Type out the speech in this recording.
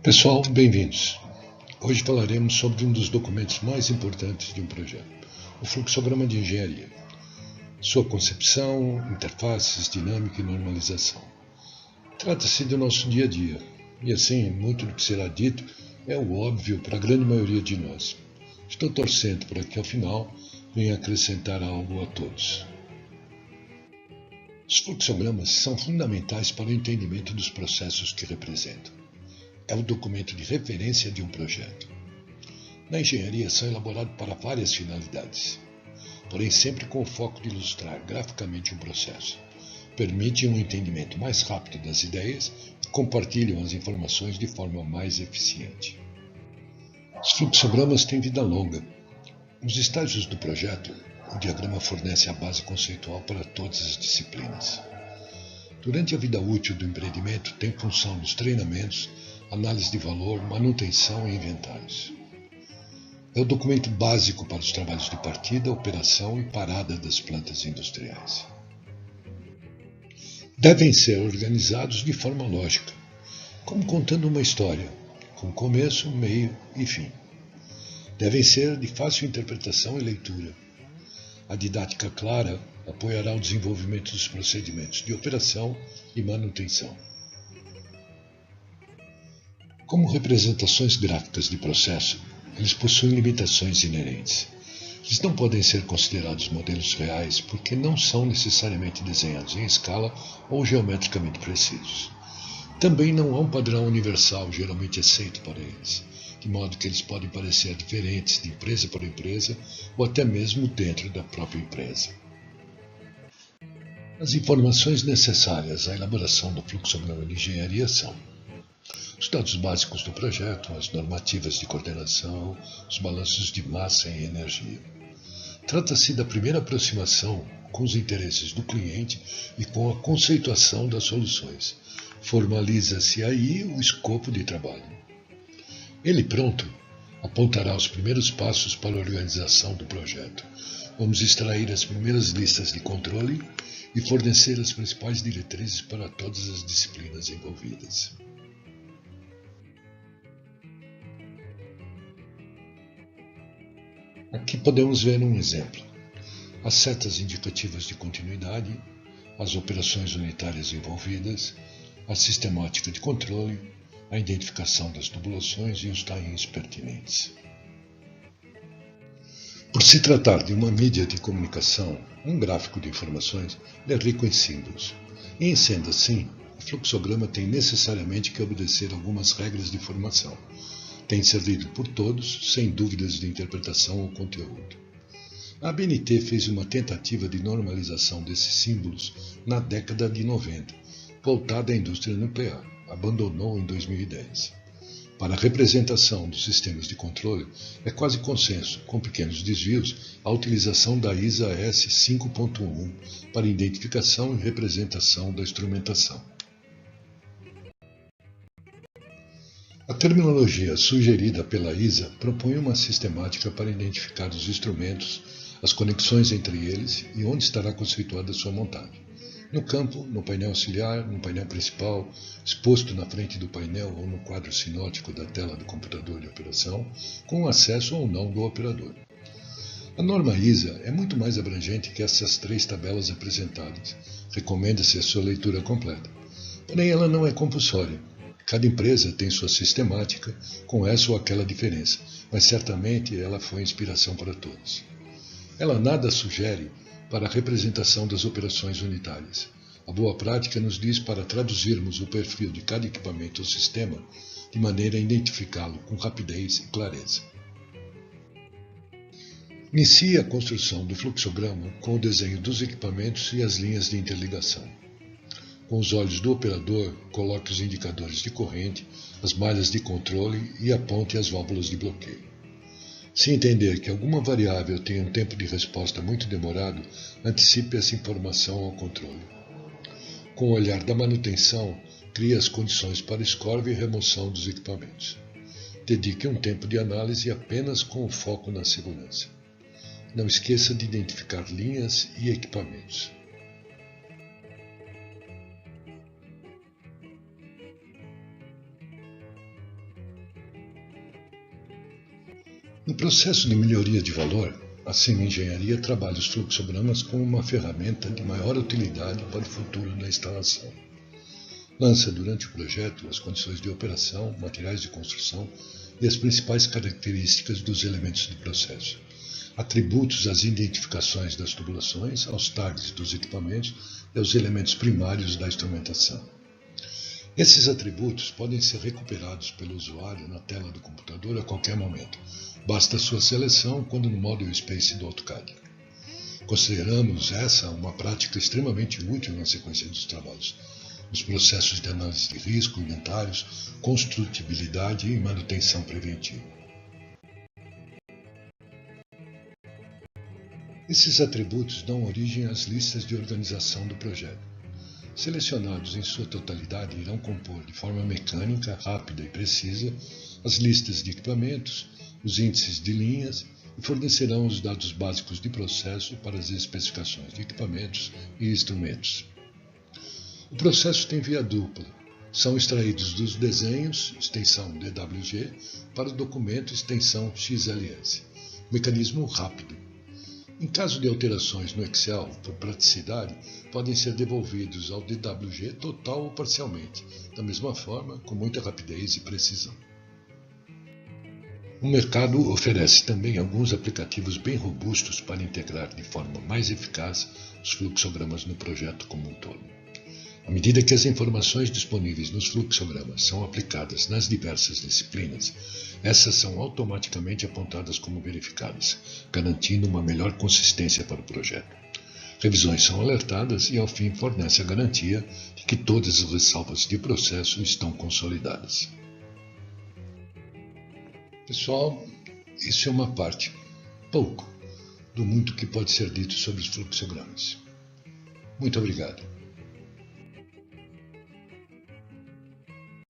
Pessoal, bem-vindos. Hoje falaremos sobre um dos documentos mais importantes de um projeto, o fluxograma de engenharia. Sua concepção, interfaces, dinâmica e normalização. Trata-se do nosso dia a dia, e assim, muito do que será dito é o óbvio para a grande maioria de nós. Estou torcendo para que, ao final, venha acrescentar algo a todos. Os fluxogramas são fundamentais para o entendimento dos processos que representam. É o documento de referência de um projeto. Na engenharia são elaborados para várias finalidades, porém sempre com o foco de ilustrar graficamente um processo. Permitem um entendimento mais rápido das ideias e compartilham as informações de forma mais eficiente. Os fluxogramas têm vida longa. Nos estágios do projeto, o diagrama fornece a base conceitual para todas as disciplinas. Durante a vida útil do empreendimento, tem função nos treinamentos, análise de valor, manutenção e inventários. É o documento básico para os trabalhos de partida, operação e parada das plantas industriais. Devem ser organizados de forma lógica, como contando uma história, com começo, meio e fim. Devem ser de fácil interpretação e leitura. A didática clara apoiará o desenvolvimento dos procedimentos de operação e manutenção. Como representações gráficas de processo, eles possuem limitações inerentes. Eles não podem ser considerados modelos reais porque não são necessariamente desenhados em escala ou geometricamente precisos. Também não há um padrão universal geralmente aceito para eles, de modo que eles podem parecer diferentes de empresa para empresa ou até mesmo dentro da própria empresa. As informações necessárias à elaboração do fluxograma de engenharia são os dados básicos do projeto, as normativas de coordenação, os balanços de massa e energia. Trata-se da primeira aproximação com os interesses do cliente e com a conceituação das soluções. Formaliza-se aí o escopo de trabalho. Ele pronto apontará os primeiros passos para a organização do projeto. Vamos extrair as primeiras listas de controle e fornecer as principais diretrizes para todas as disciplinas envolvidas. Aqui podemos ver um exemplo. As setas indicativas de continuidade, as operações unitárias envolvidas, a sistemática de controle, a identificação das tubulações e os tie-ins pertinentes. Por se tratar de uma mídia de comunicação, um gráfico de informações é rico em símbolos. E, sendo assim, o fluxograma tem necessariamente que obedecer algumas regras de formação. Tem de ser lido por todos, sem dúvidas de interpretação ou conteúdo. A ABNT fez uma tentativa de normalização desses símbolos na década de 90, voltada à indústria nuclear. Abandonou em 2010. Para a representação dos sistemas de controle, é quase consenso, com pequenos desvios, a utilização da ISA S 5.1 para identificação e representação da instrumentação. A terminologia sugerida pela ISA propõe uma sistemática para identificar os instrumentos, as conexões entre eles e onde estará conceituada sua montagem. No campo, no painel auxiliar, no painel principal, exposto na frente do painel ou no quadro sinótico da tela do computador de operação, com acesso ou não do operador. A norma ISA é muito mais abrangente que essas três tabelas apresentadas. Recomenda-se a sua leitura completa. Porém, ela não é compulsória. Cada empresa tem sua sistemática, com essa ou aquela diferença, mas certamente ela foi inspiração para todos. Ela nada sugere para a representação das operações unitárias. A boa prática nos diz para traduzirmos o perfil de cada equipamento ou sistema de maneira a identificá-lo com rapidez e clareza. Inicie a construção do fluxograma com o desenho dos equipamentos e as linhas de interligação. Com os olhos do operador, coloque os indicadores de corrente, as malhas de controle e aponte as válvulas de bloqueio. Se entender que alguma variável tem um tempo de resposta muito demorado, antecipe essa informação ao controle. Com o olhar da manutenção, crie as condições para escova e remoção dos equipamentos. Dedique um tempo de análise apenas com o foco na segurança. Não esqueça de identificar linhas e equipamentos. No processo de melhoria de valor, a Semi-Engenharia trabalha os fluxogramas como uma ferramenta de maior utilidade para o futuro da instalação. Lança durante o projeto as condições de operação, materiais de construção e as principais características dos elementos do processo, atributos às identificações das tubulações, aos tags dos equipamentos e aos elementos primários da instrumentação. Esses atributos podem ser recuperados pelo usuário na tela do computador a qualquer momento. Basta sua seleção quando no Model Space do AutoCAD. Consideramos essa uma prática extremamente útil na sequência dos trabalhos, nos processos de análise de risco, inventários, construtibilidade e manutenção preventiva. Esses atributos dão origem às listas de organização do projeto. Selecionados em sua totalidade, irão compor de forma mecânica, rápida e precisa as listas de equipamentos, os índices de linhas e fornecerão os dados básicos de processo para as especificações de equipamentos e instrumentos. O processo tem via dupla. São extraídos dos desenhos, extensão DWG, para o documento, extensão XLS. Mecanismo rápido. Em caso de alterações no Excel, por praticidade, podem ser devolvidos ao DWG total ou parcialmente, da mesma forma, com muita rapidez e precisão. O mercado oferece também alguns aplicativos bem robustos para integrar de forma mais eficaz os fluxogramas no projeto como um todo. À medida que as informações disponíveis nos fluxogramas são aplicadas nas diversas disciplinas, essas são automaticamente apontadas como verificadas, garantindo uma melhor consistência para o projeto. Revisões são alertadas e, ao fim, fornece a garantia de que todas as ressalvas de processo estão consolidadas. Pessoal, isso é uma parte, pouco, do muito que pode ser dito sobre os fluxogramas. Muito obrigado.